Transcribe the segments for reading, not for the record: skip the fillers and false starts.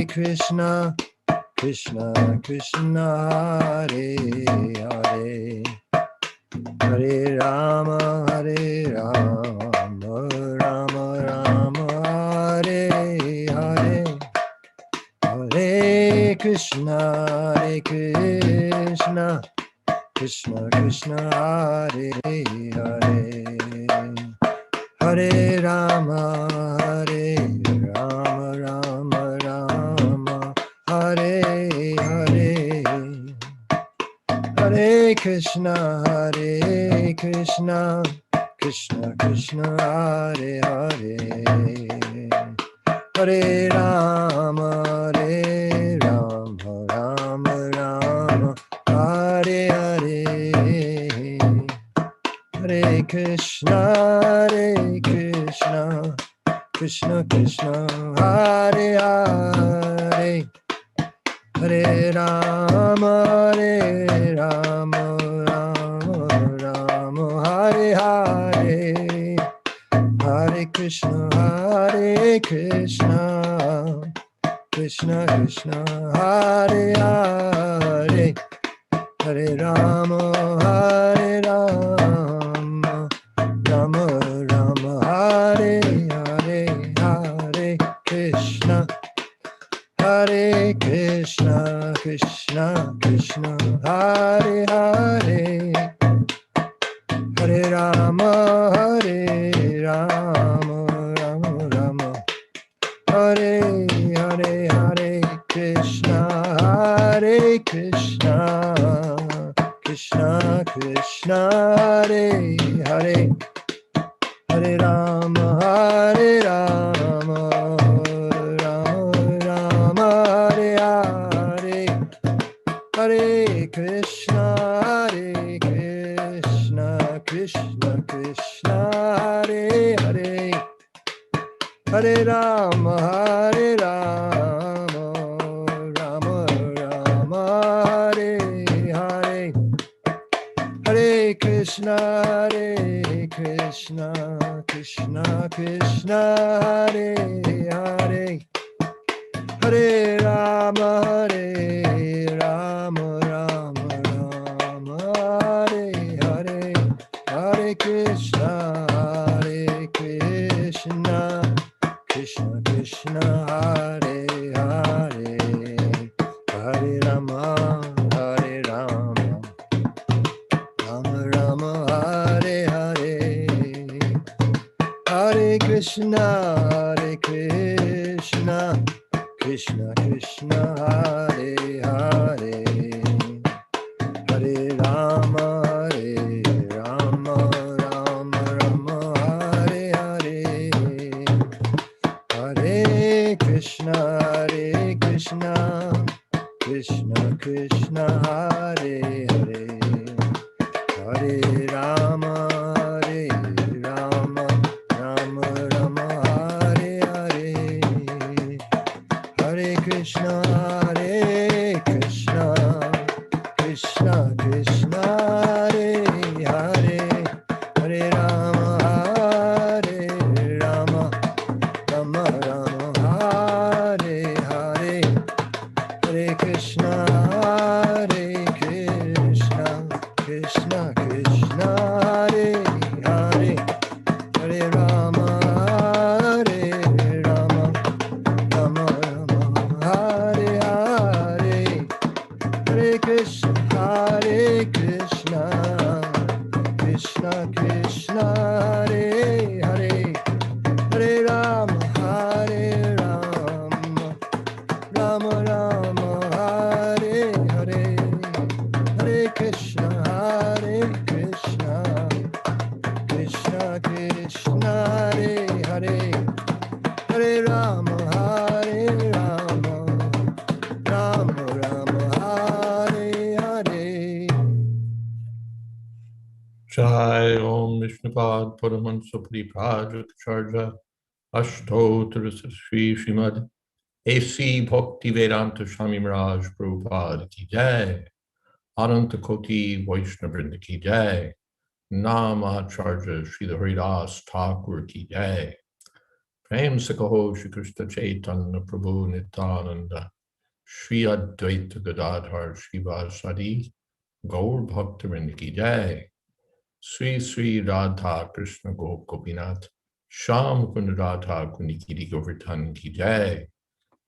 Krishna, Krishna Krishna, Hare Hare, Hare Rama, Hare Rama, Rama Rama, Hare Hare, Hare Krishna, Krishna Krishna, Hare Hare, Hare Rama, Hare Rama, Rama Rama, Hare Hare, Hare Krishna, Krishna Krishna, Hare Hare, Hare Rama, Rama Rama, Hare Hare, Hare Krishna, Krishna Krishna, Hare Hare, Hare Rama, Rama Rama, Hare Hare, Hare Krishna, Krishna Krishna, Hare Hare, Hare Rama, Rama Rama, Hare Hare, Hare Krishna, Krishna Krishna, Hare Hare, Hare Rama, Rama Rama, Hare Hare, Hare Krishna, Krishna Krishna, Hare Hare, Hare Rama, Rama Rama, Hare Hare, Hare Krishna, Krishna Krishna, Hare Hare, Hare Rama, Rama Rama, Hare Hare, Hare Krishna, Krishna Krishna, Hare Hare, Hare Rama, Rama Rama, Hare Hare, Hare Krishna, Krishna Krishna, Hare Hare, Hare Rama, Rama Rama, Hare Hare, Hare Krishna, Krishna Krishna, Hare Hare, Hare Rama, Rama Rama, Hare Hare, Hare Krishna, Krishna Krishna, Hare Hare, Hare Rama, Rama Rama, Hare Hare, Hare Krishna, Krishna Krishna, Hare Hare, Hare Rama, Rama Rama, Hare Hare, Hare Krishna, Krishna Krishna, Hare Hare, Hare Rama, Rama Rama, Hare Hare, Hare Krishna, Krishna Krishna, Hare Hare, Hare Rama, Rama Rama, Hare Hare, Hare Krishna, Krishna Krishna, Hare Hare, Hare Rama, Rama Rama, Hare Hare. Jai Om Vishnupad Paramahansa Paripurvajaka Acharya Ashtottara Sri Srimad A.C. Bhaktivedanta Swami Maharaj Prabhupada Ki Jai, Ananta Koti Vaishnavrinda Ki Jai, Namacharya Srila Haridas Thakur Ki Jai. Prem Sakaho Shri Krishna Chaitanya Prabhu Nityananda Shri Advaita Gadadhar Shri Vasadi Gaur Bhaktivinoda Ki Jai Sri Sri Radha Krishna Gopinath Sham Kund Radha Kunikiri Govardhan Ki Jai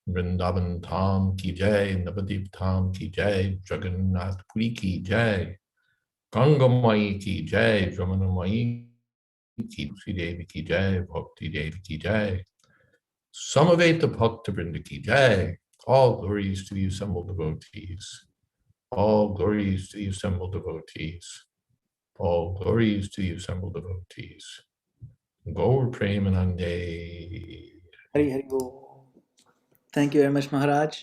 Vrindavan Tham Ki Jai Navadip Tham Ki Jai Jagannath Puri Ki Jai Ganga Mai Ki Jai Jamuna Mai Ki Sri Devi Ki Jai Bhakti Devi Ki Jai Samaveta Bhaktivinoda Ki Jai. All glories to the assembled devotees. All glories to the assembled devotees. All glories to the assembled devotees. Gaur Premanande. Hari Hari Bo. Thank you very much, Maharaj.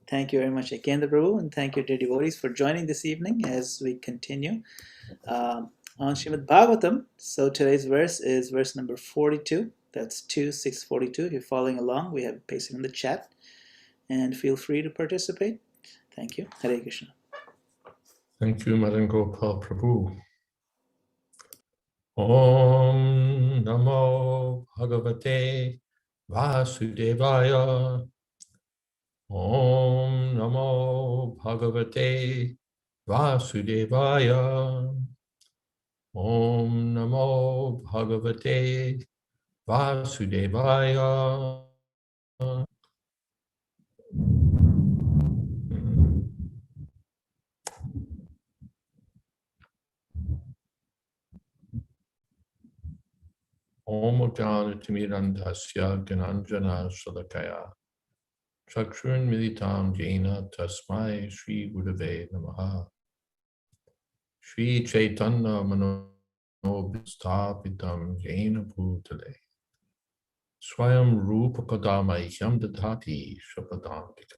Thank you very much, Ekendra Prabhu, and thank you, dear devotees, for joining this evening as we continue on Srimad Bhagavatam. So today's verse is verse number 42. That's 2-642. If you're following along, we have it pasted in the chat. And feel free to participate. Thank you. Hare Krishna. Thank you, Madan Gopal Prabhu. Om Namo Bhagavate Vasudevaya. Om Namo Bhagavate Vasudevaya. Om Namo Bhagavate Vasudevaya. Om Jnanatirmirandhasya Gyananjana Shalakaya Chakshurun Militam Jena Tasmai Shri Gurave Namaha Shri Chaitanya Manobhistapitam Jena Bhutale Swayam Rupa Kadamahyam Dadhati Shapadantika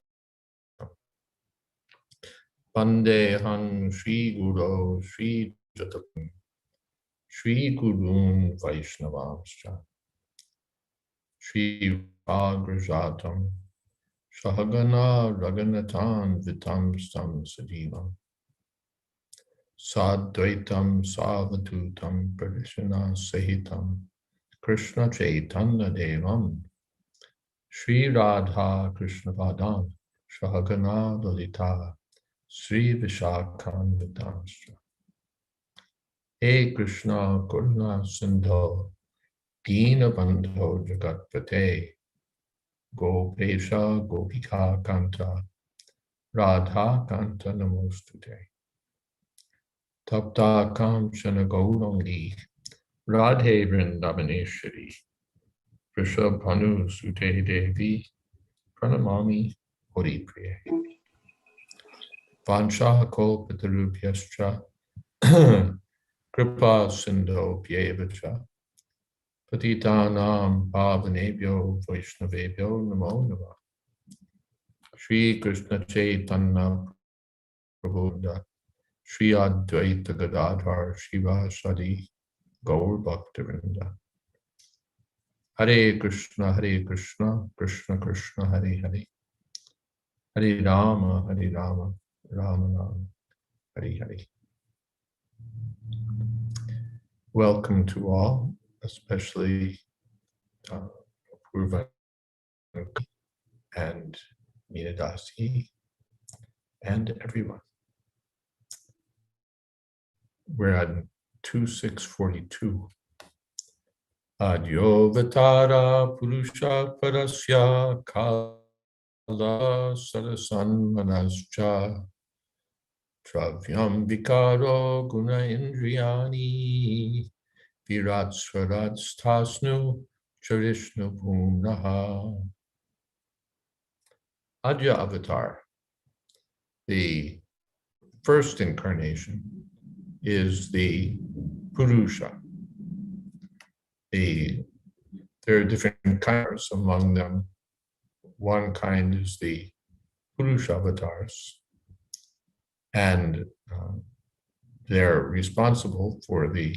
Bandehang Shri Guru Shri Jatapam Shri Gurun Vaishnavamscha Shri Vagrajatam Shahagana Raganatan Vitam Stam Sajivam Sadvaitam Savadutam Pradeshana Sahitam Krishna Chaitanya Devam Shri Radha Krishna Padam Shahagana Lalita Sri Vishakam Vitamstra He Krishna Karuna Sindho Dina Bandho Jagatpate Gopesha Gopika Kanta Radha Kanta Namostute Tapta Kamshana Gaurangi Radhe Vrindavaneshwari Vrishabhanu Sute Devi Pranamami Hori Priye Vansha Kolpatarubhyascha Kripa Sindho Pyevacha Patitanam Pavanebhyo Vaishnavebhyo Namo Namah Shri Krishna Chaitanya Prabhu Shri Advaita Gadadhar Shivasadi Gaur Bhaktivinoda Hare Krishna Krishna Krishna Hare Hare Hare Rama Rama Rama Hare Hare. Welcome to all, especially Purva and Meenadasi and everyone. We're at 2642. Adyo Vatara Purusha Parasya Kala Sarasan Manascha Travyam Vikaro Guna Indriyani Virat Swarat Stasnu Charishnu Punaha. Adya Avatar, the first incarnation, is the Purusha. There are different kinds among them. One kind is the Purusha avatars, and they're responsible for the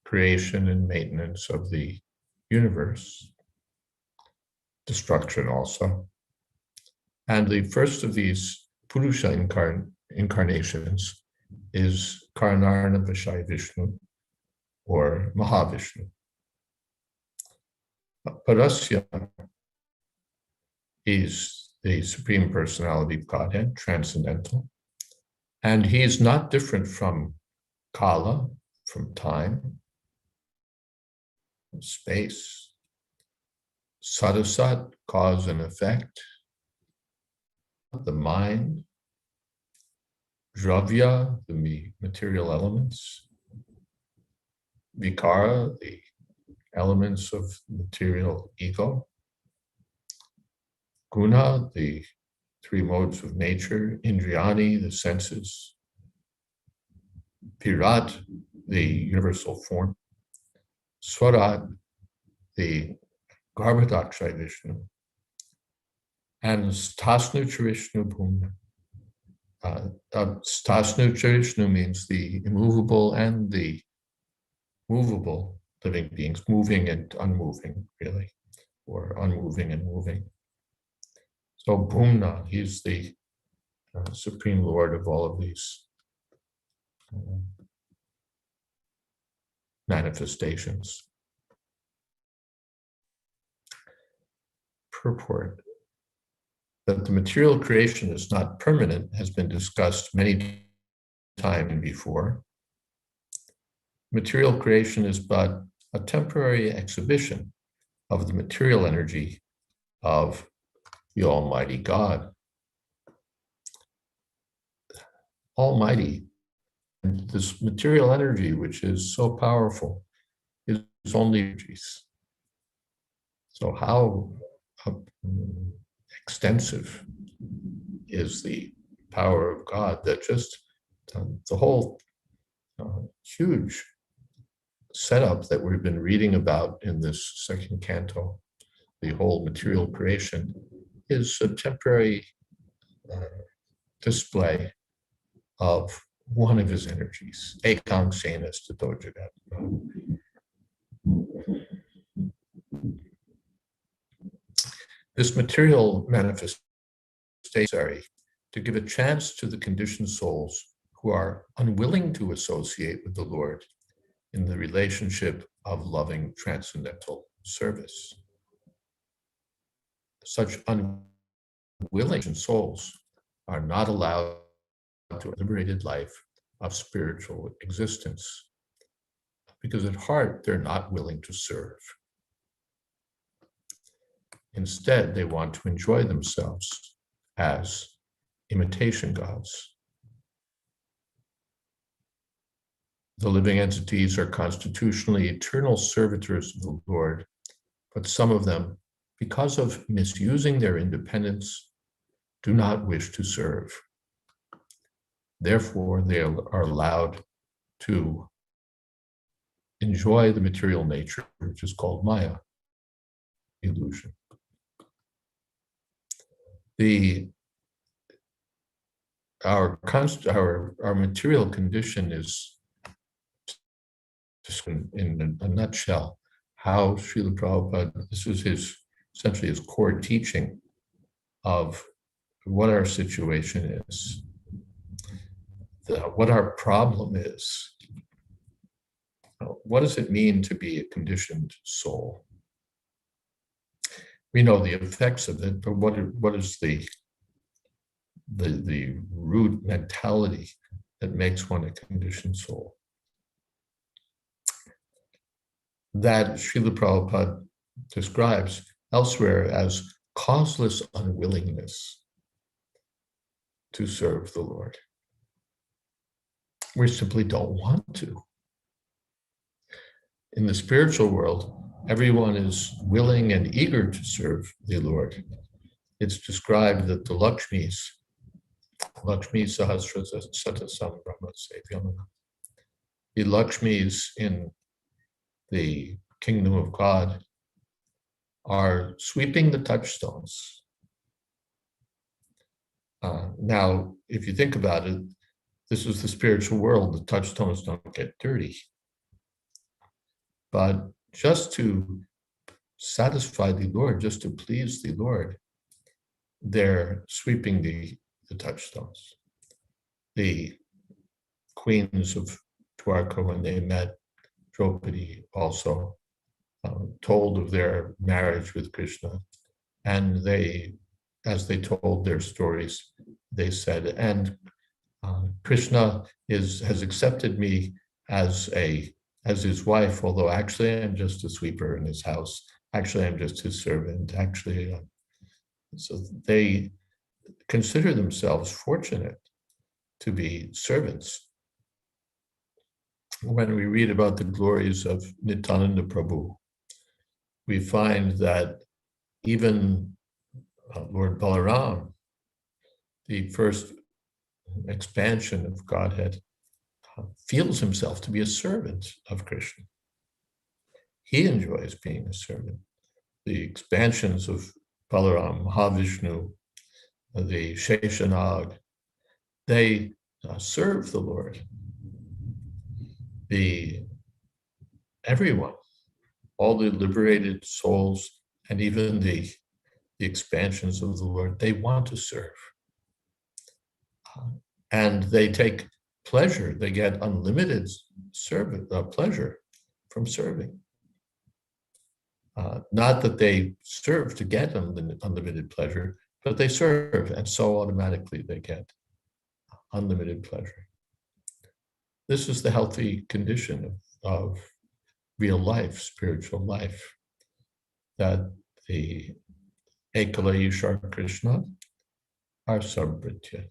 creation and maintenance of the universe, destruction also. And the first of these Purusha incarnations is Karanarna Vishaya Vishnu, or Mahavishnu. Parasya is the Supreme Personality of Godhead, transcendental, and he is not different from Kala, from time, space, Sadasat, cause and effect, the mind, Dravya, the material elements, Vikara, the elements of material ego, Guna, the three modes of nature, Indriyani, the senses, Pirat, the universal form, Swarat, the Garbhodakshai Vishnu, and Stasnu Vishnu Bhumna. Stasnu Vishnu means the immovable and the movable living beings, moving and unmoving, really, or unmoving and moving. So Bhumna, he's the Supreme Lord of all of these manifestations. Purport. That the material creation is not permanent has been discussed many times before. Material creation is but a temporary exhibition of the material energy of the Almighty God. Almighty, and this material energy, which is so powerful, is only energies. So how extensive is the power of God that just the whole huge setup that we've been reading about in this second canto, the whole material creation, is a temporary display of one of his energies, ekam senas tato jagat. This material manifestation is necessary to give a chance to the conditioned souls who are unwilling to associate with the Lord in the relationship of loving transcendental service. Such unwilling souls are not allowed to a liberated life of spiritual existence, because at heart they're not willing to serve. Instead, they want to enjoy themselves as imitation gods. The living entities are constitutionally eternal servitors of the Lord, but some of them, because of misusing their independence, do not wish to serve. Therefore, they are allowed to enjoy the material nature, which is called Maya, illusion. Our material condition is, just in a nutshell, how Srila Prabhupada, this is essentially his core teaching of what our situation is, what our problem is. What does it mean to be a conditioned soul? We know the effects of it, but what is the root mentality that makes one a conditioned soul? That Srila Prabhupada describes elsewhere as causeless unwillingness to serve the Lord. We simply don't want to. In the spiritual world, everyone is willing and eager to serve the Lord. It's described that the Lakshmi Sahasra Satasam Brahma Sevyamana, the Lakshmis in the kingdom of God are sweeping the touchstones. Now, if you think about it, this is the spiritual world. The touchstones don't get dirty. But just to satisfy the Lord, just to please the Lord, they're sweeping the touchstones. The queens of Dwarka, when they met Draupadi, also told of their marriage with Krishna. And they, as they told their stories, they said, and Krishna has accepted me as his wife, although actually I'm just a sweeper in his house. Actually, I'm just his servant. Actually, so they consider themselves fortunate to be servants. When we read about the glories of Nityananda Prabhu, we find that even Lord Balaram, the first expansion of Godhead, feels himself to be a servant of Krishna. He enjoys being a servant. The expansions of Balaram, Mahavishnu, the Sheshanag, they serve the Lord. Everyone, all the liberated souls, and even the expansions of the Lord, they want to serve. And they take pleasure, they get unlimited pleasure from serving. Not that they serve to get unlimited pleasure, but they serve, and so automatically they get unlimited pleasure. This is the healthy condition of real life, spiritual life, that the Ekala Ishar Krishna are Sambritya.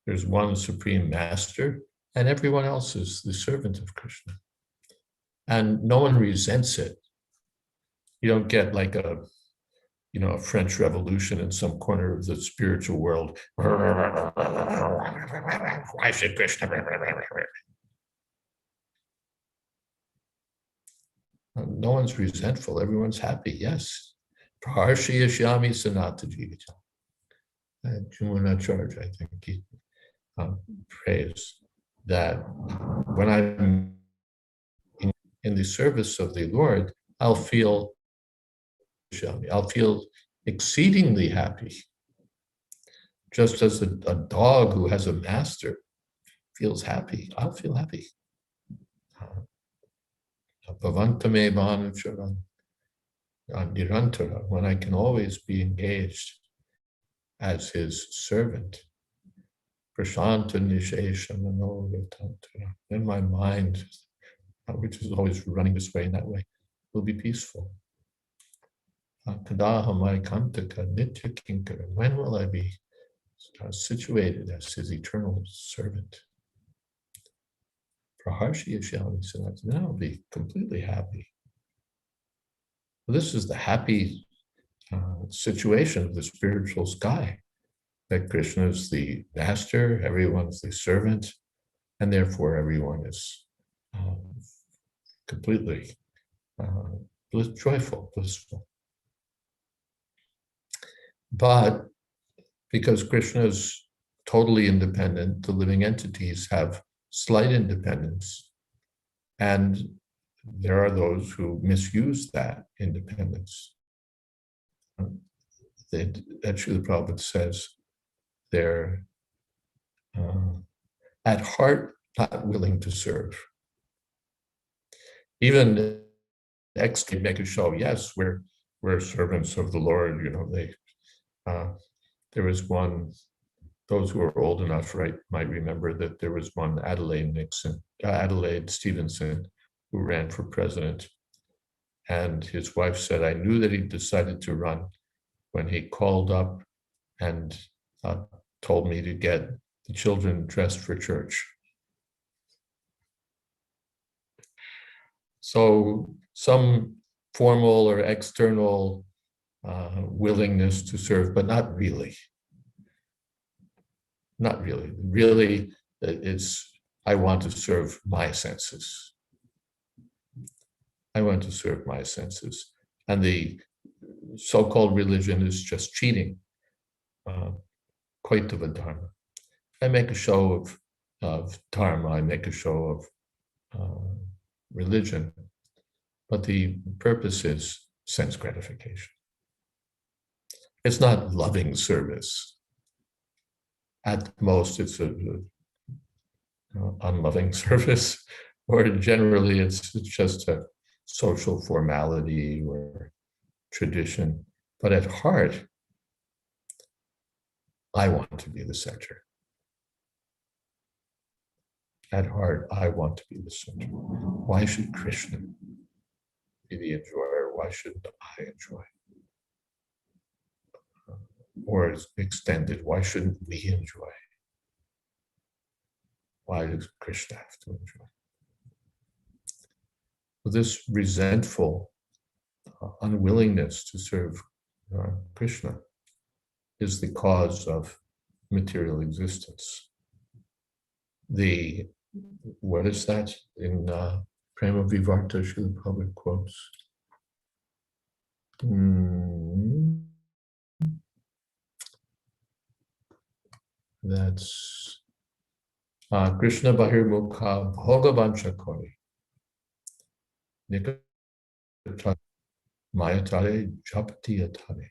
There's one supreme master, and everyone else is the servant of Krishna. And no one resents it. You don't get like a French Revolution in some corner of the spiritual world. Why should Krishna? No one's resentful. Everyone's happy. Yes. Praharshi Yashyami Sanata Jivita. Jumunacharya, I think he prays that when I'm in the service of the Lord, I'll feel exceedingly happy. Just as a dog who has a master feels happy, I'll feel happy. When I can always be engaged as his servant. Then my mind, which is always running this way and that way, will be peaceful. When will I be situated as his eternal servant? Then I'll be completely happy. This is the happy situation of the spiritual sky, that Krishna is the master, everyone's the servant, and therefore everyone is completely joyful, blissful. But because Krishna is totally independent, the living entities have slight independence, and there are those who misuse that independence. Actually, the Prabhupada says they're at heart not willing to serve. Even extra make a show. Yes, we're servants of the Lord. There was one. Those who are old enough, might remember that there was one Adelaide Stevenson, who ran for president, and his wife said, "I knew that he decided to run when he called up and told me to get the children dressed for church." So some formal or external willingness to serve, but not really. Not really. Really, I want to serve my senses. I want to serve my senses. And the so-called religion is just cheating. Koitava Dharma. I make a show of Dharma, I make a show of religion, but the purpose is sense gratification. It's not loving service. At most, it's an unloving service, or generally it's just a social formality or tradition, but at heart, I want to be the center. At heart, I want to be the center. Why should Krishna be the enjoyer? Why shouldn't I enjoy? Or it's extended, why shouldn't we enjoy? Why does Krishna have to enjoy? So this resentful unwillingness to serve Krishna is the cause of material existence. What is that in Prema Vivarta, Srila Prabhupada quotes? That's Krishna Bahirmukha Bhogavancha Kori Nikata Mayatare Japatiyatare.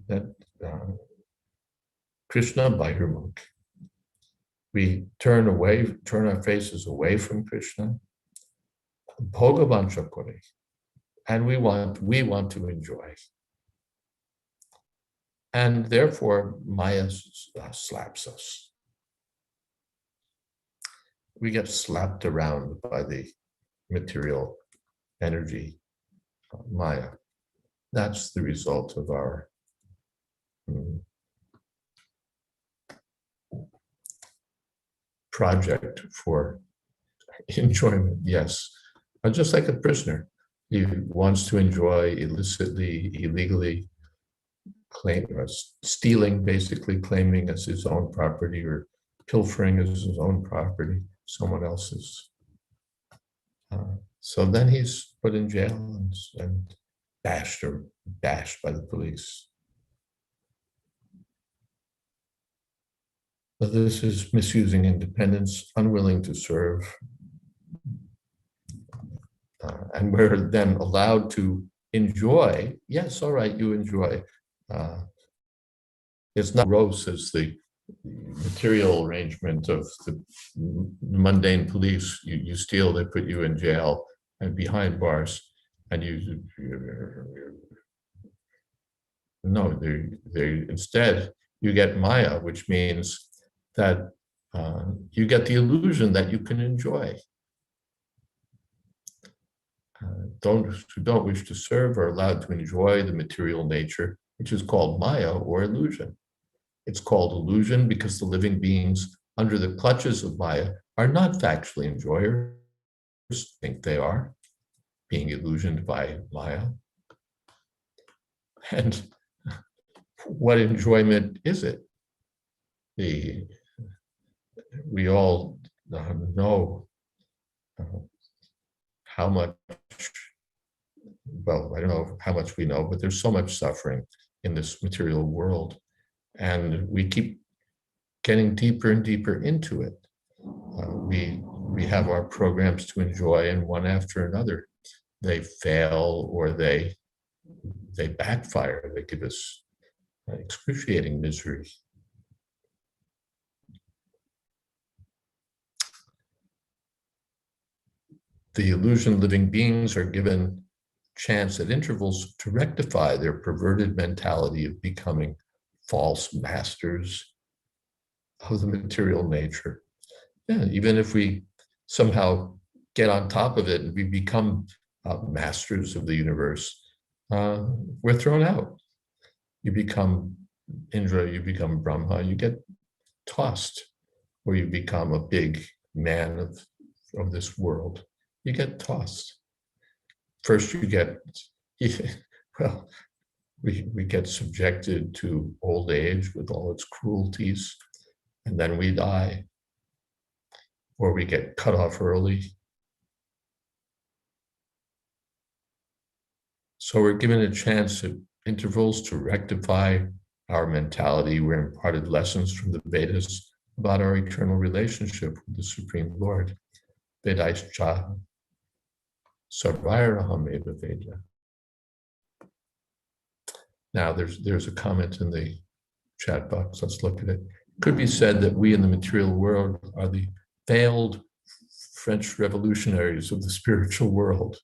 That Krishna Bahirmukh. We turn our faces away from Krishna, Bhogavancha Kori, and we want to enjoy. And therefore, Maya slaps us. We get slapped around by the material energy, Maya. That's the result of our project for enjoyment, yes. Just like a prisoner, he wants to enjoy illicitly, illegally, stealing, basically claiming as his own property, or pilfering as his own property, someone else's. So then he's put in jail and bashed by the police. So this is misusing independence, unwilling to serve. And we're then allowed to enjoy. Yes, all right, you enjoy. It's not gross as the material arrangement of the mundane police. You steal, they put you in jail and behind bars, and instead you get Maya, which means that you get the illusion that you can enjoy. Who don't wish to serve are allowed to enjoy the material nature, which is called Maya or illusion. It's called illusion because the living beings under the clutches of Maya are not factually enjoyers, think they are, being illusioned by Maya. And what enjoyment is it? We all know how much, well, I don't know how much we know, but there's so much suffering in this material world. And we keep getting deeper and deeper into it. We have our programs to enjoy, and one after another, they fail or they backfire. They give us excruciating misery. The illusion living beings are given chance at intervals to rectify their perverted mentality of becoming false masters of the material nature. Yeah, even if we somehow get on top of it and we become masters of the universe, we're thrown out. You become Indra, you become Brahma, you get tossed, or you become a big man of this world. You get tossed. First we get subjected to old age with all its cruelties, and then we die, or we get cut off early. So we're given a chance at intervals to rectify our mentality. We're imparted lessons from the Vedas about our eternal relationship with the Supreme Lord. Vedaischa sarvairaham eva Veda. Now there's a comment in the chat box. Let's look at it. It could be said that we in the material world are the failed French revolutionaries of the spiritual world.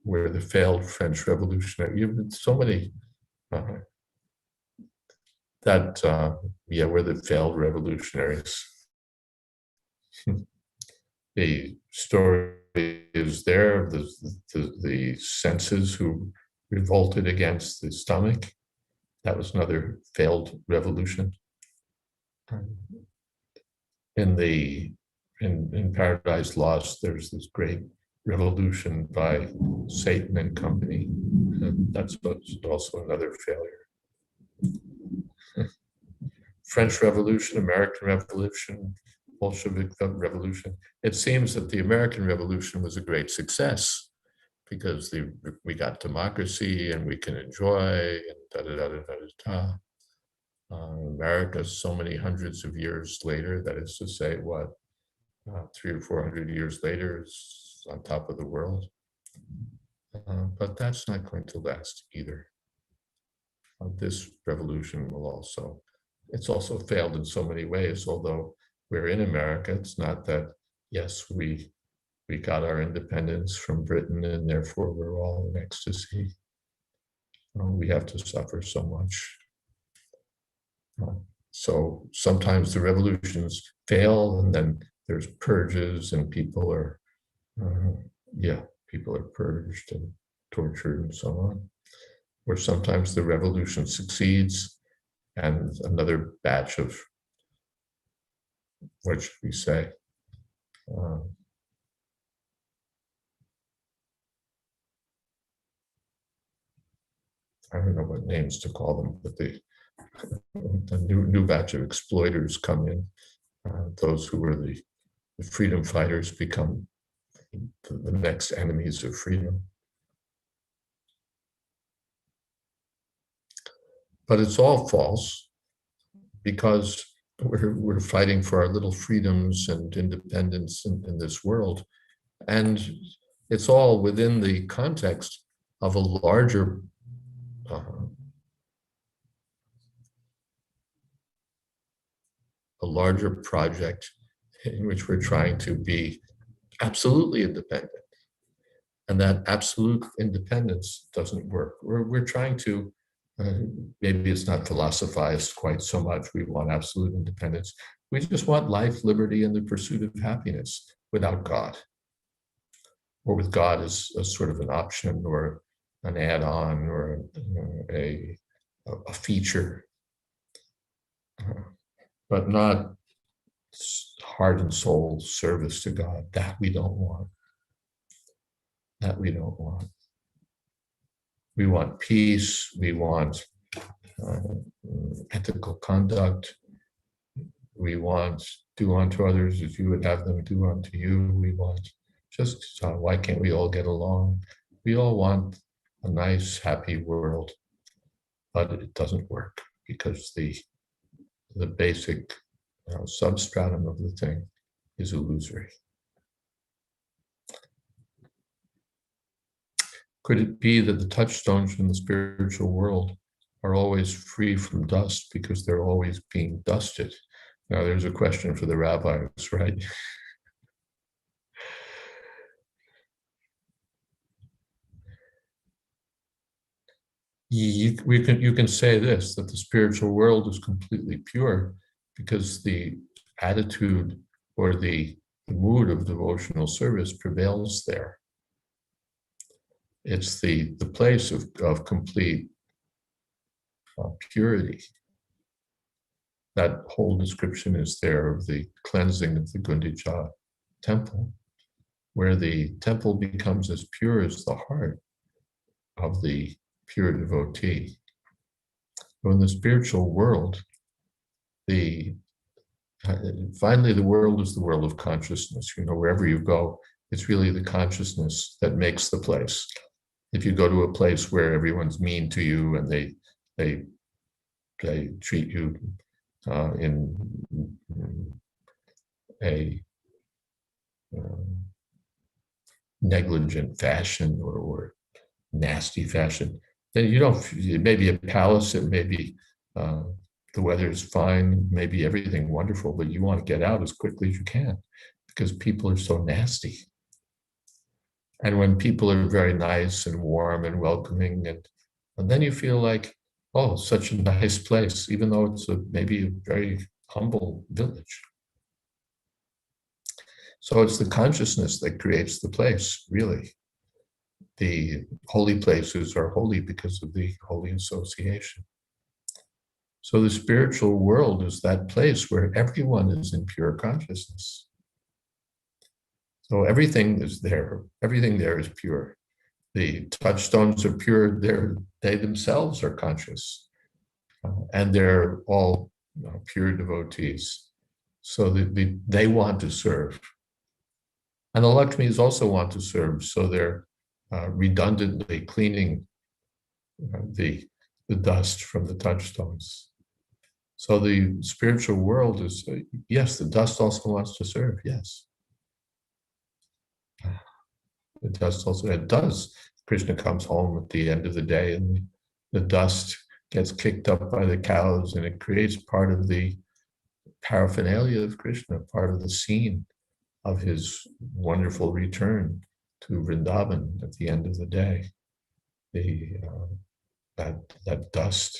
Where the failed French revolutionary, so many where the failed revolutionaries. The story is there of the senses who revolted against the stomach. That was another failed revolution. In Paradise Lost, there's this great revolution by Satan and company. That's also another failure. French Revolution, American Revolution, Bolshevik Revolution. It seems that the American Revolution was a great success because we got democracy and we can enjoy and da-da-da-da-da-da. America, so many hundreds of years later, that is to say, 300 or 400 years later, is on top of the world. But that's not going to last either. This revolution it's also failed in so many ways, although we're in America. It's not that, yes, we got our independence from Britain and therefore we're all in ecstasy. We have to suffer so much. So sometimes the revolutions fail and then there's purges and people are purged and tortured and so on. Or sometimes the revolution succeeds and another batch of, what should we say? I don't know what names to call them, but the new batch of exploiters come in. Those who were the freedom fighters become the next enemies of freedom. But it's all false because we're fighting for our little freedoms and independence in this world. And it's all within the context of a larger project in which we're trying to be absolutely independent. And that absolute independence doesn't work. We're trying to, maybe it's not philosophized quite so much, we want absolute independence. We just want life, liberty, and the pursuit of happiness without God. Or with God as a sort of an option or an add-on or a feature. But not heart and soul service to God. That we don't want. That we don't want. We want peace. We want ethical conduct. We want do unto others as you would have them do unto you. We want why can't we all get along? We all want a nice, happy world, but it doesn't work because the basic substratum of the thing is illusory. Could it be that the touchstones from the spiritual world are always free from dust because they're always being dusted? Now, there's a question for the rabbis, right? You can say this, that the spiritual world is completely pure because the attitude or the mood of devotional service prevails there. It's the place of complete purity. That whole description is there of the cleansing of the Gundicha temple, where the temple becomes as pure as the heart of the pure devotee. So in the spiritual world, finally the world is the world of consciousness. Wherever you go, it's really the consciousness that makes the place. If you go to a place where everyone's mean to you and they treat you in a negligent fashion or nasty fashion, then it may be a palace, it may be the weather is fine, maybe everything wonderful, but you want to get out as quickly as you can because people are so nasty. And when people are very nice and warm and welcoming, and then you feel like, oh, such a nice place, even though it's maybe a very humble village. So it's the consciousness that creates the place, really. The holy places are holy because of the holy association. So the spiritual world is that place where everyone is in pure consciousness. So everything is there. Everything there is pure. The touchstones are pure. They themselves are conscious. And they're all pure devotees. So they want to serve. And the Lakshmis also want to serve. So they're redundantly cleaning the dust from the touchstones. So the spiritual world is, yes, the dust also wants to serve, yes. The dust also, it does. Krishna comes home at the end of the day and the dust gets kicked up by the cows and it creates part of the paraphernalia of Krishna, part of the scene of his wonderful return to Vrindavan at the end of the day. That dust.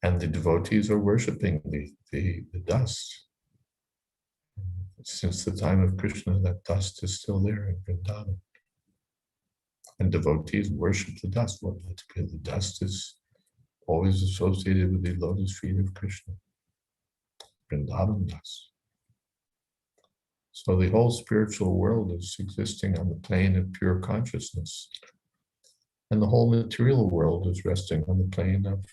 And the devotees are worshiping the dust. Since the time of Krishna, that dust is still there in Vrindavan. And devotees worship the dust. Well, the dust is always associated with the lotus feet of Krishna. Vrindavan dust. So the whole spiritual world is existing on the plane of pure consciousness. And the whole material world is resting on the plane of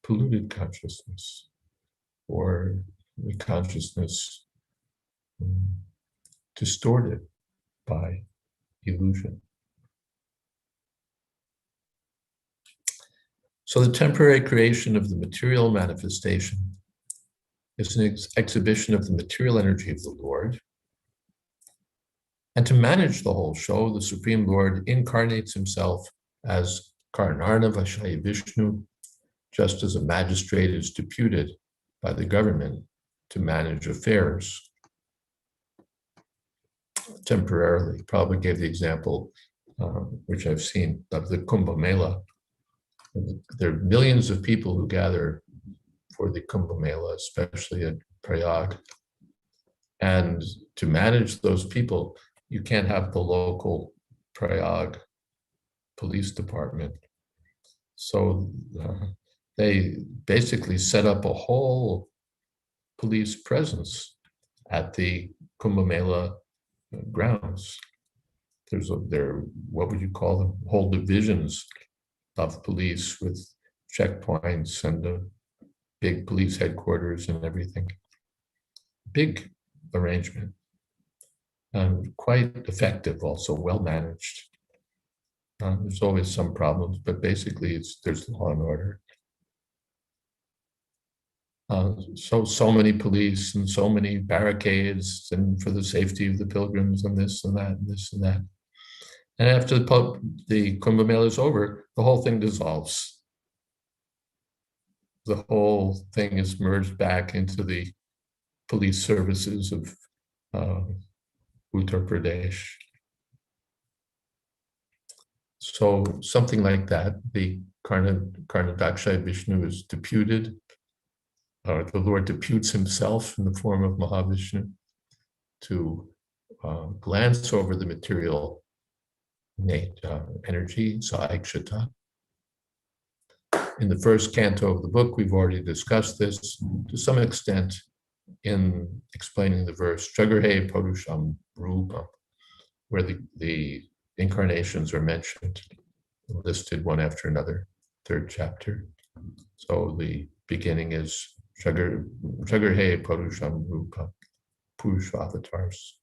polluted consciousness, or the consciousness distorted by illusion. So the temporary creation of the material manifestation is an exhibition of the material energy of the Lord. And to manage the whole show, the Supreme Lord incarnates himself as Karnarna Vashaya Vishnu, just as a magistrate is deputed by the government to manage affairs temporarily. Prabhupada gave the example, which I've seen, of the Kumbh Mela. There are millions of people who gather for the Kumbh Mela, especially at Prayag. And to manage those people, you can't have the local Prayag police department. So they basically set up a whole police presence at the Kumbh Mela grounds. There, what would you call them? Whole divisions of police with checkpoints and a big police headquarters and everything. Big arrangement. And quite effective, also well managed. There's always some problems, but basically there's law and order. So many police and so many barricades and for the safety of the pilgrims and this and that and this and that. And after the Kumbh Mela is over, the whole thing dissolves. The whole thing is merged back into the police services of Uttar Pradesh. So something like that, the Karnadaksha Vishnu is deputed. The Lord deputes himself in the form of Mahavishnu to glance over the material energy, Saikshata. In the first canto of the book, we've already discussed this to some extent in explaining the verse, Jagarhe Purusham Rupa, where the incarnations are mentioned, listed one after another, third chapter. So the beginning is Jagarhe Purusham Rupa, Purusha avatars.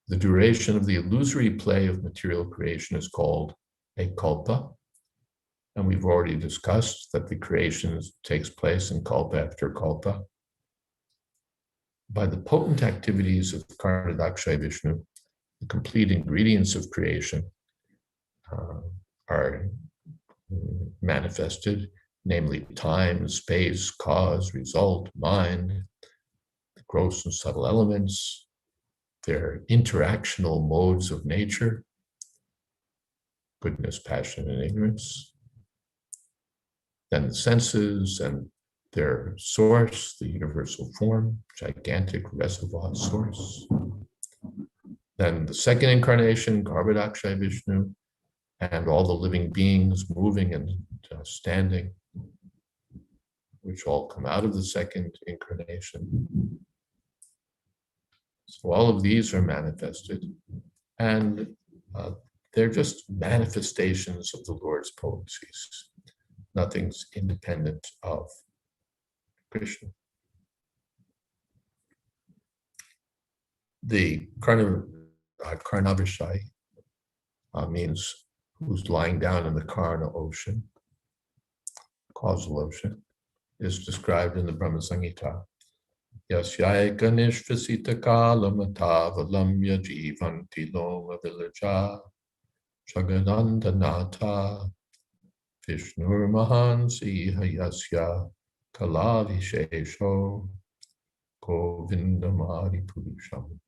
The duration of the illusory play of material creation is called a kalpa. And we've already discussed that the creation takes place in kalpa after kalpa. By the potent activities of Karnadaksha Vishnu, the complete ingredients of creation are manifested, namely time, space, cause, result, mind, the gross and subtle elements, their interactional modes of nature, goodness, passion, and ignorance. Then the senses and their source, the universal form, gigantic reservoir source. Then the second incarnation, Garbhodakshay Vishnu, and all the living beings moving and standing, which all come out of the second incarnation. So all of these are manifested, and they're just manifestations of the Lord's potencies. Nothing's independent of Krishna. The Karnavishai means who's lying down in the Karna ocean, causal ocean, is described in the Brahma Samhita. Yasyaika nishvasita kalamatavalamya jivanti loma vilaja Jaganandanata Vishnur Mahansi Yasya Kalavishesho Govindamari Purusham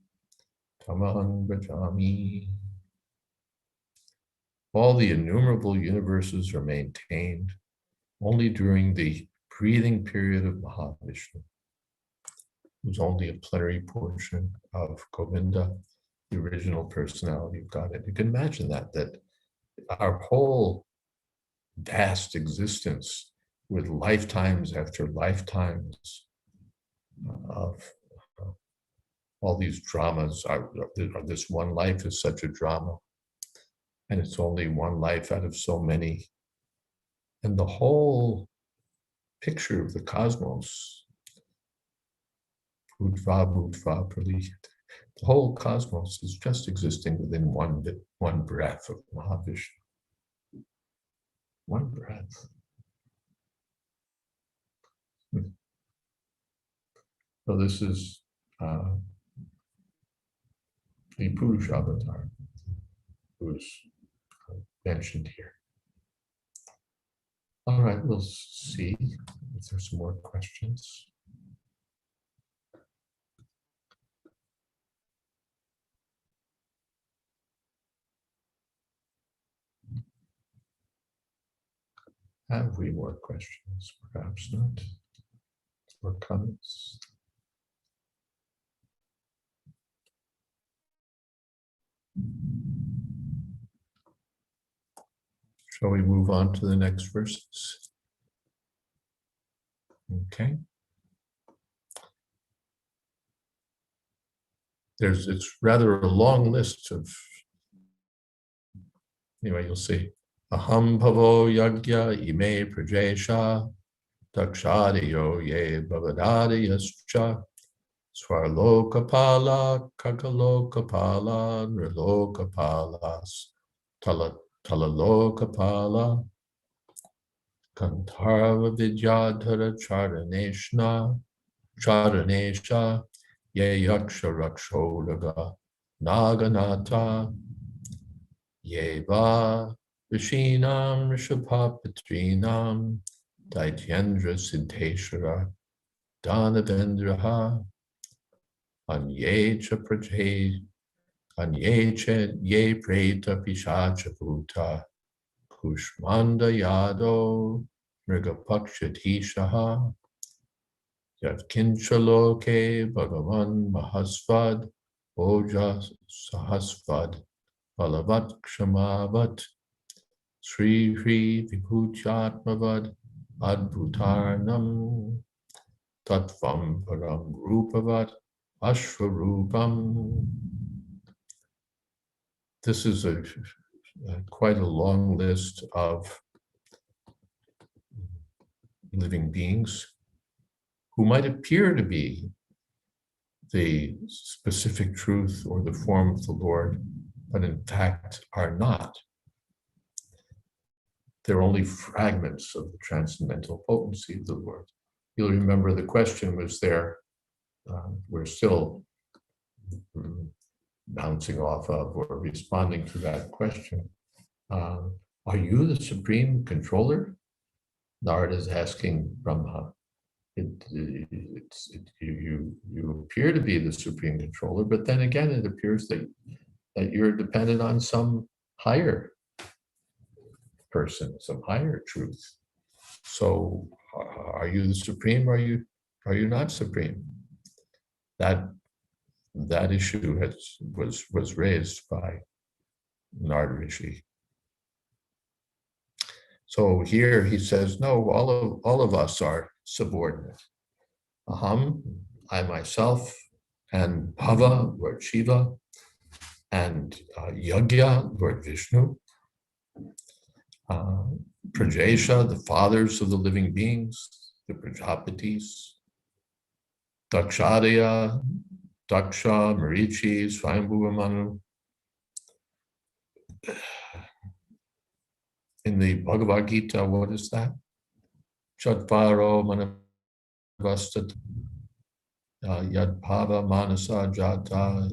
Tamahan Brajami. All the innumerable universes are maintained only during the breathing period of Mahavishnu, who's only a plenary portion of Govinda, the original personality of Godhead. You can imagine that our whole vast existence with lifetimes after lifetimes of all these dramas, this one life is such a drama, and it's only one life out of so many. And the whole picture of the cosmos, Budva Budva Pralit, the whole cosmos is just existing within one breath of Mahavishnu. One breath. So this is the Purusha avatar who is mentioned here. All right, we'll see if there's more questions. Have we more questions? Perhaps not. More comments? Shall we move on to the next verses? Okay. It's rather a long list of, anyway, you'll see. Aham bhavo yagya ime prajesha dakshadiyo ye bhavadadiyascha swarlokapala kakalokapala nrilokapalas talalokapala kantarva vidyadhara charanesha ye yaksha raksholaga naganata ye va Vishinam Rishabhapatrinam Daityendra Siddheshwara Dhanavendraha Anyecha Praje Anyecha Ye Preta Pishacha Bhuta Kushmanda Yado Mrigapakshatishaha Yatkinchaloke Bhagavan Mahasvad Oja Sahasvad Balavat Kshamavat Sri Hri Vibhutyatmavad Adbhutarnam Tattvam Param Rupavat Ashvarupam. This is quite a long list of living beings who might appear to be the specific truth or the form of the Lord, but in fact are not. They're only fragments of the transcendental potency of the Lord. You'll remember the question was there, we're still bouncing off of or responding to that question. are you the supreme controller? Narada is asking Brahma. You appear to be the supreme controller, but then again, it appears that you're dependent on some higher person, some higher truth. So, are you the supreme? Or are you not supreme? That issue was raised by Narada Rishi. So here he says, no, all of us are subordinate. Aham, I myself, and Bhava, Lord Shiva, and Yagya, Lord Vishnu, Prajesha, the fathers of the living beings, the Prajapatis, Dakshadaya, Daksha, Marichi, Swayambhuva Manu. In the Bhagavad Gita, what is that? Chatvaro Manavastat Yadbhava Manasa Jata.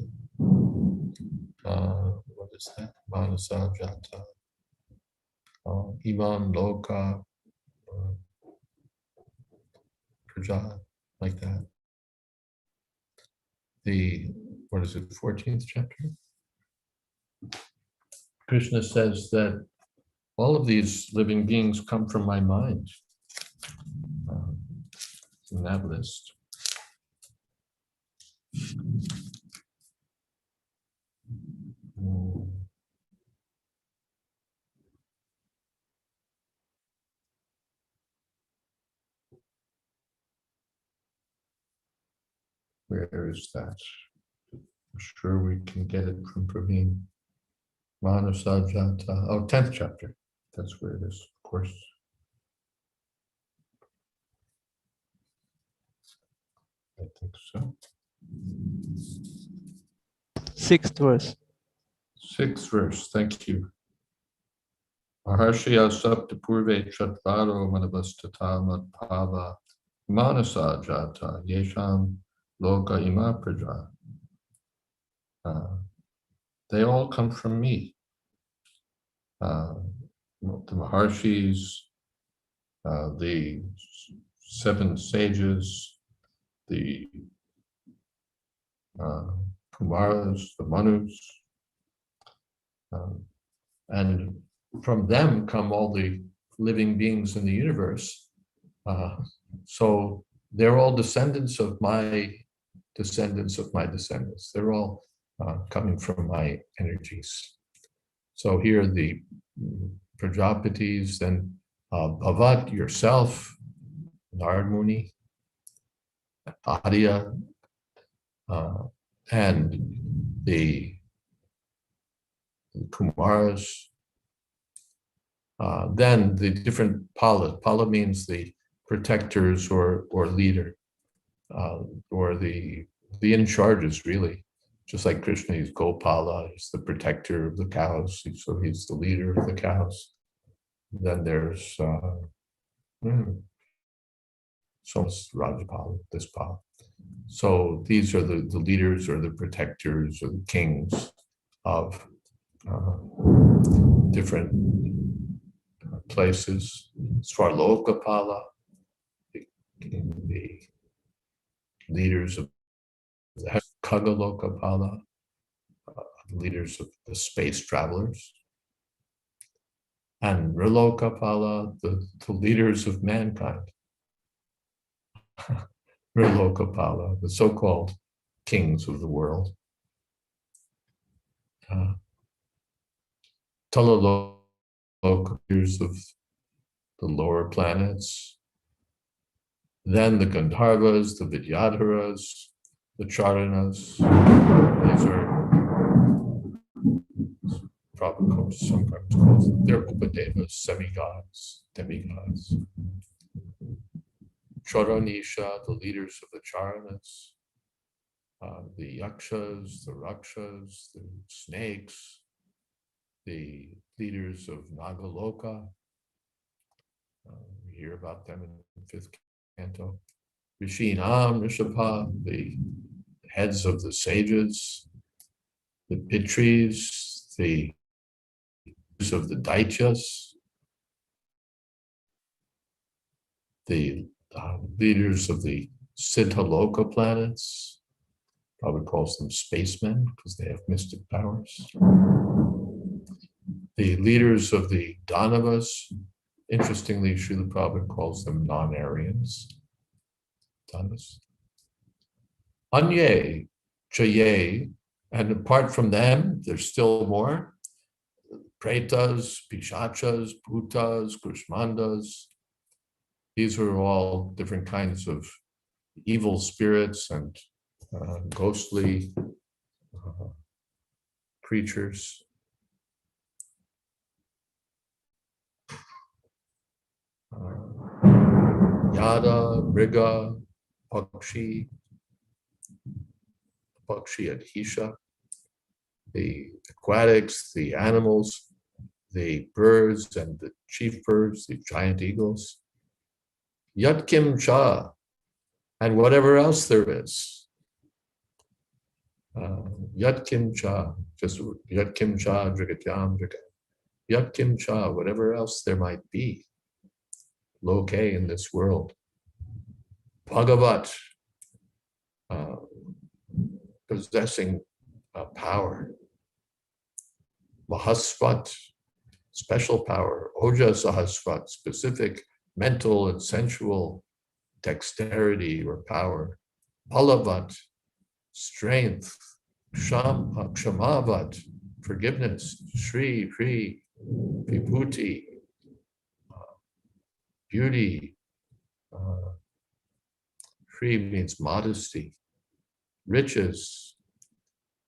What is that? Manasa Jata. Imam Loka Praja, like that. The, what is it, 14th chapter? Krishna says that all of these living beings come from my mind. In that list. Where is that? I'm sure we can get it from Praveen. Manasajata. Oh, 10th chapter. That's where it is, of course. I think so. 6th verse. 6th verse, thank you. Maharshya sapta purve chatvaro manavastata matpava manasajata yesham loka ima praja. They all come from me. The Maharshis, the 7 sages, the Kumaras, the Manus, and from them come all the living beings in the universe. So they're all descendants of my descendants of my descendants. They're all coming from my energies. So here the Prajapatis, then Bhavat, yourself, Narad Muni, Adya, and the Kumaras. Then the different Pala. Pala means the protectors or leader, or the in charges, really. Just like Krishna is Gopala, he's the protector of the cows, so he's the leader of the cows. Then there's so Rajapala, this Pala. So these are the leaders or the protectors or the kings of different places. Svarlokapala, the leaders of the Kagalokapala, leaders of the space travelers, and Rilokapala, the leaders of mankind. Rilokapala, the so-called kings of the world. Talaloka, leaders of the lower planets. Then the Gandharvas, the Vidyadharas, the Charanas. These are probably sometimes called, they're Upadevas, demigods. Charanisha, the leaders of the Charanas, the Yakshas, the Rakshas, the snakes, the leaders of Nagaloka. We hear about them in the 5th Canto. Rishinam, Rishabha, the heads of the sages, the Pitris, the of the Daityas, the leaders of the Siddhaloka planets, probably calls them spacemen because they have mystic powers. The leaders of the Danavas, interestingly, Srila Prabhupada calls them non-Aryans. Danavas. Anye, Chaye, and apart from them, there's still more. Pretas, Pishachas, Bhutas, Kushmandas. These are all different kinds of evil spirits and ghostly creatures. Yada, Mriga, Pakshi Adhisha, the aquatics, the animals, the birds and the chief birds, the giant eagles. Yatkim Cha, and whatever else there is. Yatkim Cha, just Yatkim Cha, Drigatyam, Yatkim Cha, whatever else there might be. Loke in this world. Bhagavat, possessing power. Mahasvat, special power. Oja Sahasvat, specific mental and sensual dexterity or power. Palavat, strength. Kshamavat, forgiveness. Shri, Vibhuti, beauty. Shri means modesty. Riches.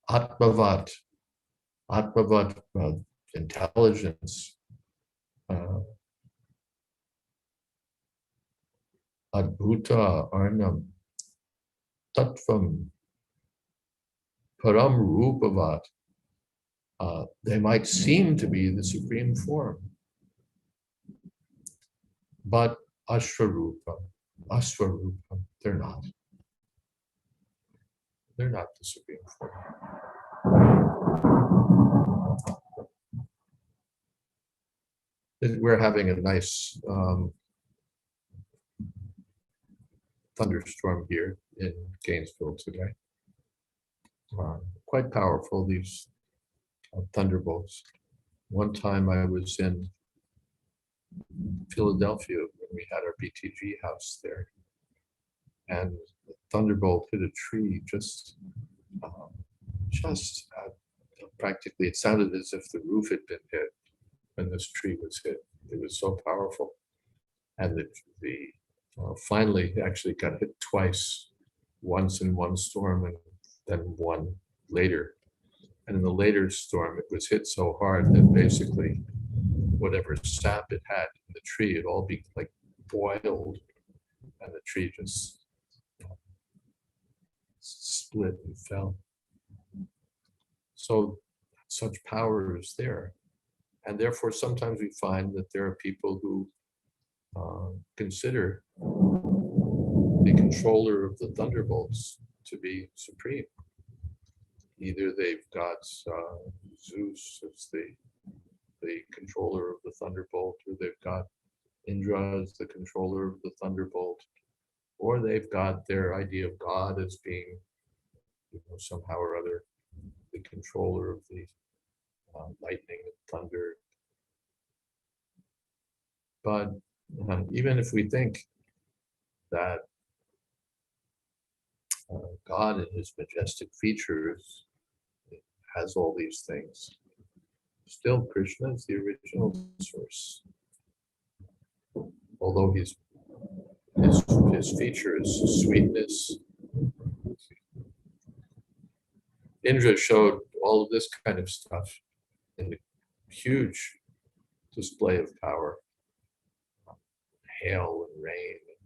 Atmavat, intelligence. Adbhuta, Arnam, Tattvam, Param Rupavat. They might seem to be the supreme form, but Ashwarupam, they're not. They're not the supreme form. We're having a nice thunderstorm here in Gainesville today. Quite powerful, these thunderbolts. One time I was in Philadelphia when we had our BTG house there, and the thunderbolt hit a tree just practically, it sounded as if the roof had been hit when this tree was hit. It was so powerful. And the finally actually got hit twice, once in one storm and then one later. And in the later storm, it was hit so hard that basically whatever sap it had in the tree, it all be like boiled, and the tree just split and fell. So such power is there. And therefore, sometimes we find that there are people who consider the controller of the thunderbolts to be supreme. Either they've got Zeus as the controller of the thunderbolt, or they've got Indra as the controller of the thunderbolt, or they've got their idea of God as being, somehow or other the controller of the lightning and thunder. But even if we think that God in his majestic features has all these things, still Krishna is the original source. Although his feature is sweetness. Indra showed all of this kind of stuff in the huge display of power. Hail and rain and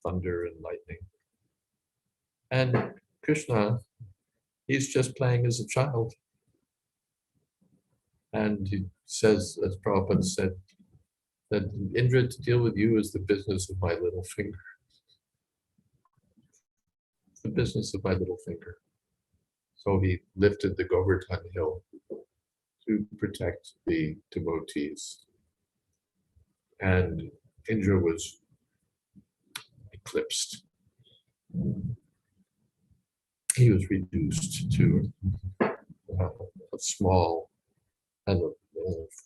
thunder and lightning. And Krishna, he's just playing as a child. And he says, as Prabhupada said, that Indra, to deal with you is the business of my little finger. The business of my little finger. So he lifted the Govardhan hill to protect the devotees. And Indra was eclipsed. He was reduced to a small and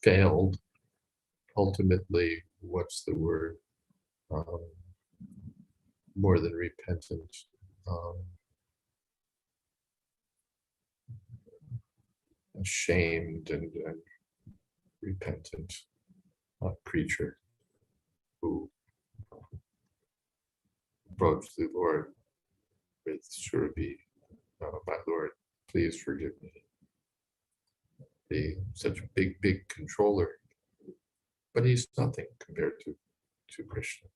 failed, ultimately, what's the word? More than repentant. Ashamed and repentant creature who approached the Lord with Surabhi, my Lord, please forgive me. Such a big controller, but he's nothing compared to Krishna.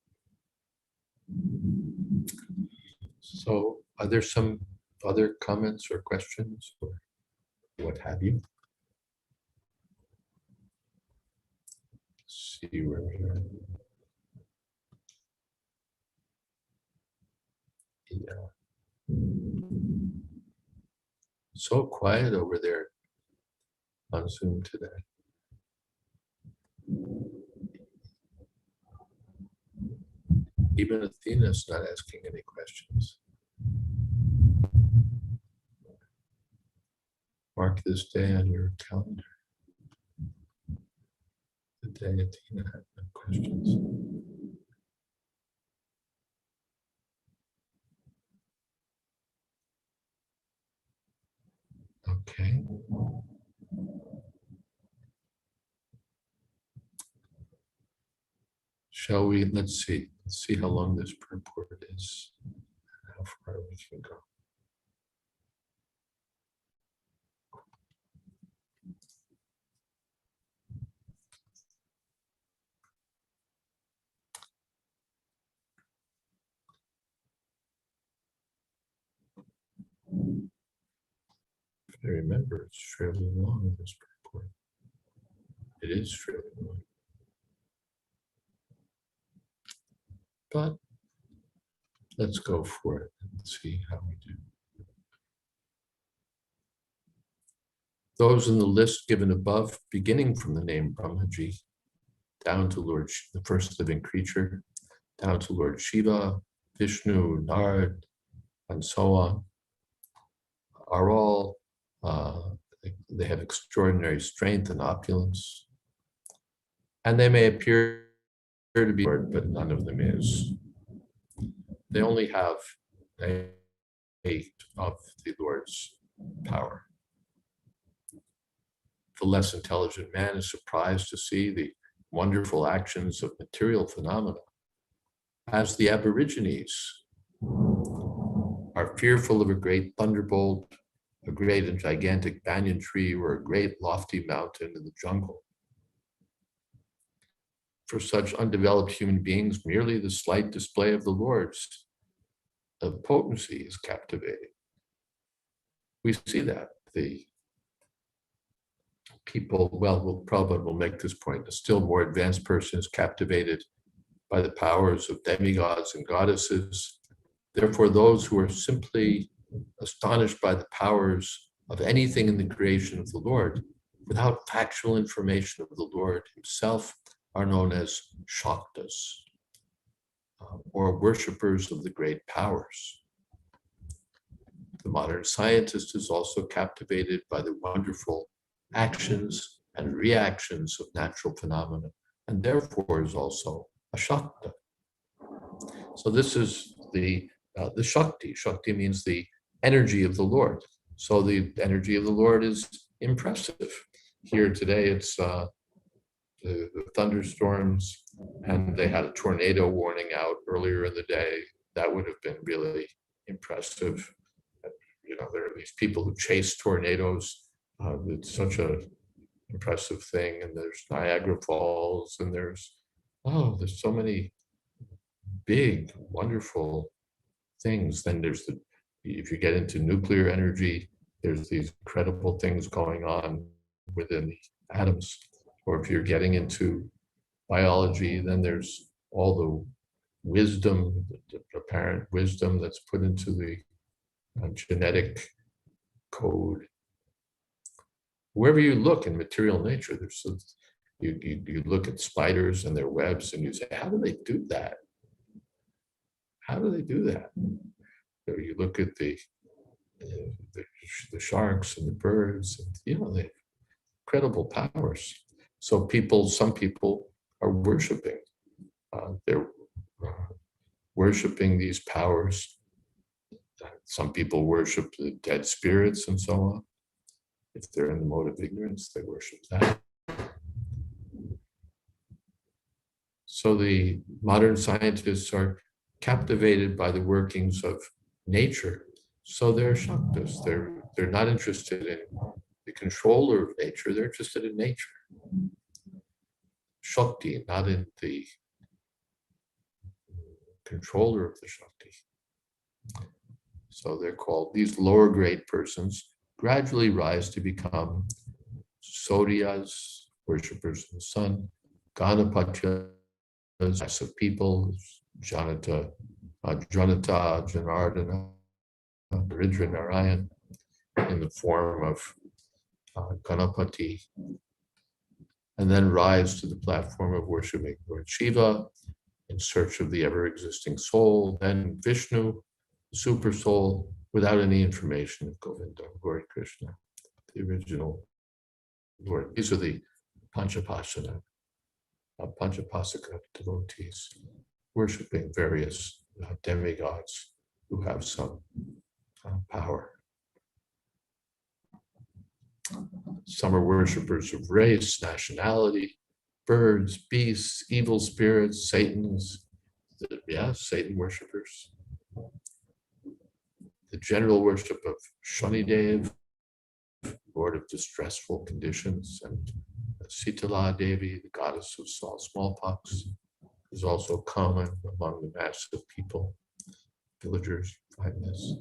So are there some other comments or questions or what have you? Let's see where we are. Yeah. So quiet over there on Zoom today. Even Athena's not asking any questions. Mark this day on your calendar. The day Athena had no questions. Okay. Shall we, let's see how long this purport is, how far we can go. I remember it's fairly long, this purport. It is fairly long. But let's go for it and see how we do. Those in the list given above, beginning from the name Brahmaji, down to Lord, the first living creature, down to Lord Shiva, Vishnu, Narad, and so on, are all, they have extraordinary strength and opulence. And they may appear to be Lord, but none of them is. They only have eight of the Lord's power. The less intelligent man is surprised to see the wonderful actions of material phenomena, as the Aborigines are fearful of a great thunderbolt, a great and gigantic banyan tree, or a great lofty mountain in the jungle. For such undeveloped human beings, merely the slight display of the Lord's potency is captivating. We see that the people, well, Prabhupada will make this point, a still more advanced person is captivated by the powers of demigods and goddesses. Therefore, those who are simply astonished by the powers of anything in the creation of the Lord, without factual information of the Lord himself, are known as Shaktas, or worshippers of the great powers. The modern scientist is also captivated by the wonderful actions and reactions of natural phenomena, and therefore is also a Shakta. So this is the Shakti. Shakti means the energy of the Lord. So the energy of the Lord is impressive. Here today it's the thunderstorms, and they had a tornado warning out earlier in the day. That would have been really impressive. You know, there are these people who chase tornadoes. It's such an impressive thing. And there's Niagara Falls, and there's so many big, wonderful things. Then there's if you get into nuclear energy, there's these incredible things going on within the atoms. Or if you're getting into biology, then there's all the wisdom, the apparent wisdom that's put into the genetic code. Wherever you look in material nature, you look at spiders and their webs and you say, how do they do that? How do they do that? Or you look at the sharks and the birds, and they have incredible powers. So some people are worshiping. They're worshiping these powers. Some people worship the dead spirits and so on. If they're in the mode of ignorance, they worship that. So the modern scientists are captivated by the workings of nature. So they're Shaktas. They're not interested in the controller of nature. They're interested in nature. Shakti, not in the controller of the Shakti. So they're called, these lower grade persons gradually rise to become Soryas, worshippers of the sun, Ganapatyas, of people, Janata, Janardana, Ridra Narayan, in the form of Ganapati, and then rise to the platform of worshiping Lord Shiva in search of the ever-existing soul, then Vishnu, the super soul, without any information of Govinda, Lord Krishna, the original Lord. These are the Panchapasana, Panchapasaka devotees, worshiping various demigods who have some power. Some are worshippers of race, nationality, birds, beasts, evil spirits, Satans, Satan worshippers. The general worship of Shanidev, Lord of distressful conditions, and Sitala Devi, the goddess of smallpox, is also common among the mass of people. Villagers find this.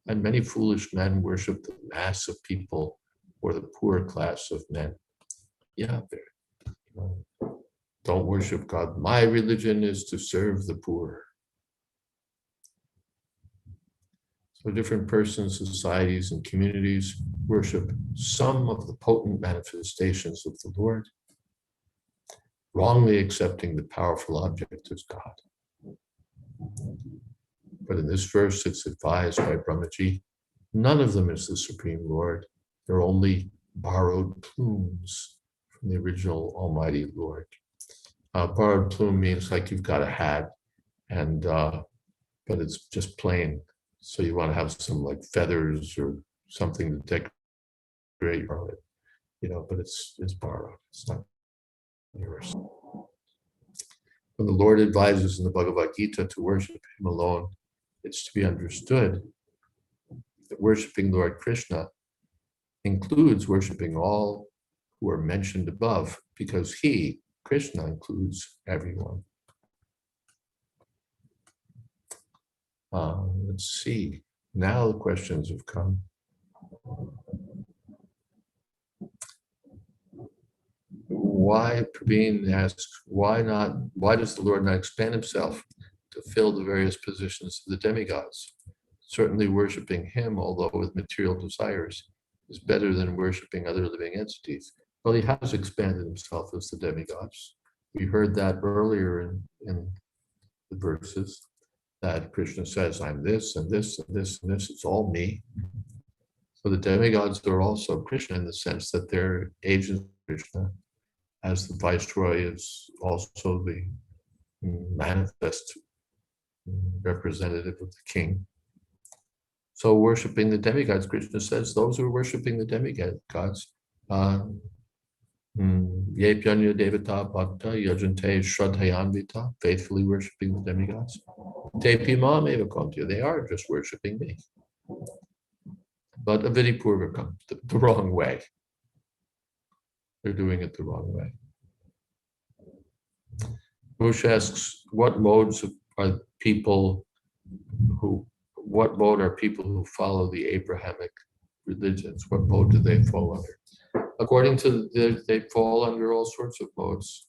And many foolish men worship the mass of people or the poor class of men. Don't worship God. My religion is to serve the poor. So different persons, societies, and communities worship some of the potent manifestations of the Lord, wrongly accepting the powerful object as God. But in this verse, it's advised by Brahmaji, none of them is the Supreme Lord. They're only borrowed plumes from the original Almighty Lord. Borrowed plume means like you've got a hat, and but it's just plain. So you want to have some like feathers or something to decorate it, but it's borrowed. It's not yours. When the Lord advises in the Bhagavad Gita to worship Him alone, it's to be understood that worshiping Lord Krishna includes worshiping all who are mentioned above, because He, Krishna, includes everyone. Let's see. Now the questions have come. Why, Praveen asks, why does the Lord not expand Himself to fill the various positions of the demigods? Certainly worshiping Him, although with material desires, is better than worshiping other living entities. Well, He has expanded Himself as the demigods. We heard that earlier in the verses, that Krishna says, I'm this and this and this and this, it's all me. So the demigods are also Krishna in the sense that they're agents of Krishna, as the Viceroy is also the manifest representative of the king. So worshiping the demigods, Krishna says, those who are worshiping the demigods, Yepyanya Devata Bhakta Yajante Shraddhayanvita, faithfully worshiping the demigods. Tepi Mam Eva Kontya, they are just worshiping me. But avidipurvakam, the wrong way. They're doing it the wrong way. Bush asks, what mode are people who follow the Abrahamic religions? What mode do they fall under? According to they fall under all sorts of modes.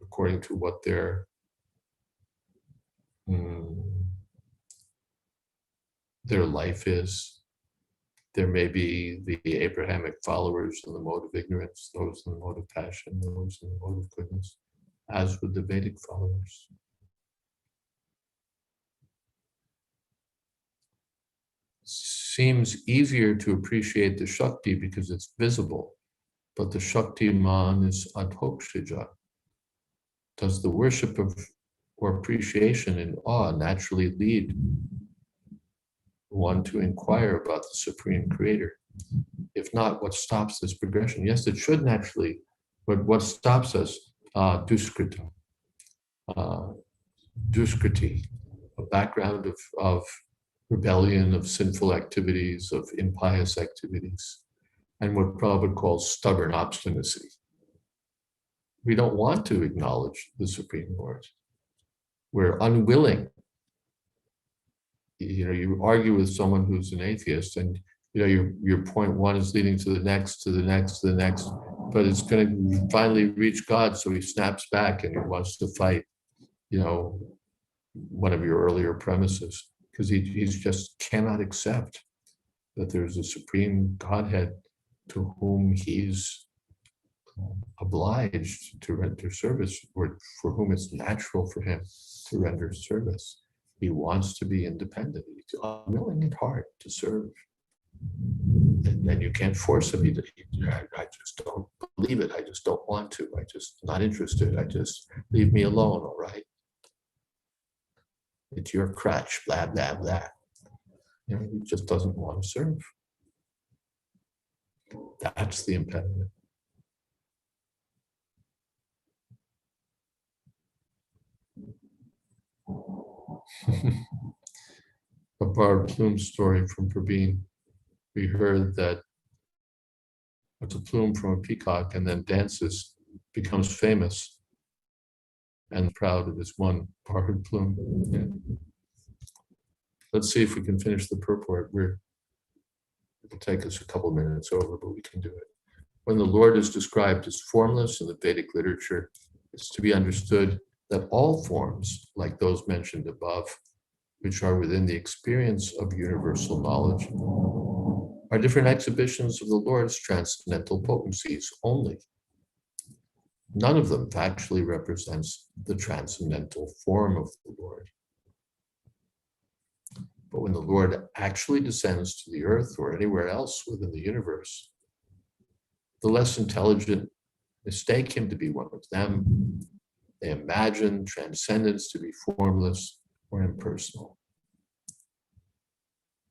According to what their life is, There may be the Abrahamic followers in the mode of ignorance, those in the mode of passion, those in the mode of goodness, as with the Vedic followers. Seems easier to appreciate the Shakti because it's visible, but the Shakti man is adhokshija. Does the worship of or appreciation in awe naturally lead one to inquire about the Supreme Creator? If not, what stops this progression? Yes, it should naturally, but what stops us? Duskrita. Duskriti, a background of rebellion, of sinful activities, of impious activities, and what Prabhupada calls stubborn obstinacy. We don't want to acknowledge the Supreme Lord. We're unwilling. You argue with someone who's an atheist, and your point one is leading to the next, to the next, to the next, but it's going to finally reach God, so he snaps back and he wants to fight, one of your earlier premises, because he just cannot accept that there's a supreme Godhead to whom he's obliged to render service, or for whom it's natural for him to render service. He wants to be independent. He's unwilling at heart to serve. And you can't force him. I just don't believe it. I just don't want to. I just not interested. I just leave me alone, all right? It's your crutch, blah, blah, blah. He just doesn't want to serve. That's the impediment. A Bard Plume story from Praveen. We heard that it's a plume from a peacock and then dances, becomes famous, and proud of his one Bard Plume. Yeah. Let's see if we can finish the purport. It'll take us a couple minutes over, but we can do it. When the Lord is described as formless in the Vedic literature, it's to be understood that all forms, like those mentioned above, which are within the experience of universal knowledge, are different exhibitions of the Lord's transcendental potencies only. None of them factually represents the transcendental form of the Lord. But when the Lord actually descends to the earth or anywhere else within the universe, the less intelligent mistake him to be one of them. They imagine transcendence to be formless or impersonal.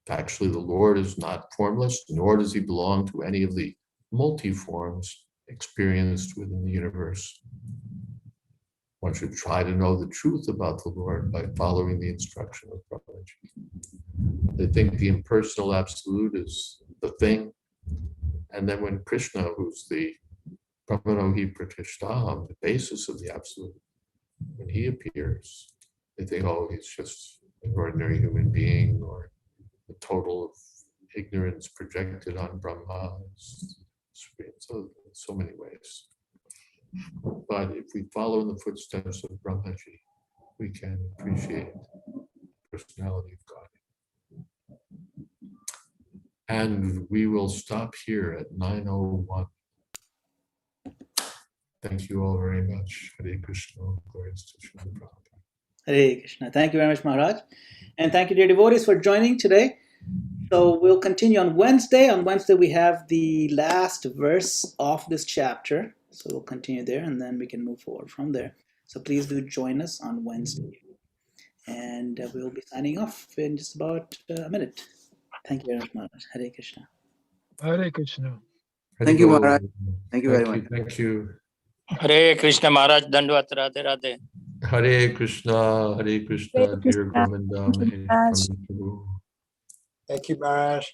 Actually, the Lord is not formless, nor does he belong to any of the multi-forms experienced within the universe. One should try to know the truth about the Lord by following the instruction of Prabhupada. They think the impersonal absolute is the thing, and then when Krishna, who's the Brahmanohi Pratishtaham, the basis of the absolute, when he appears, they think, oh, he's just an ordinary human being, or the total of ignorance projected on Brahma. So many ways. But if we follow in the footsteps of Brahmaji, we can appreciate the personality of God. And we will stop here at 9:01. Thank you all very much. Hare Krishna. Glories to Srila Prabhupada. Hare Krishna. Thank you very much, Maharaj. And thank you, dear devotees, for joining today. So we'll continue on Wednesday. On Wednesday, we have the last verse of this chapter. So we'll continue there, and then we can move forward from there. So please do join us on Wednesday. And we'll be signing off in just about a minute. Thank you very much, Maharaj. Hare Krishna. Hare Krishna. Thank you, Maharaj. Thank you very much. Thank you. Hare Krishna Maharaj, Dandvat, Radhe Radhe. Hare Krishna, dear Govinda. Thank you, Maharaj.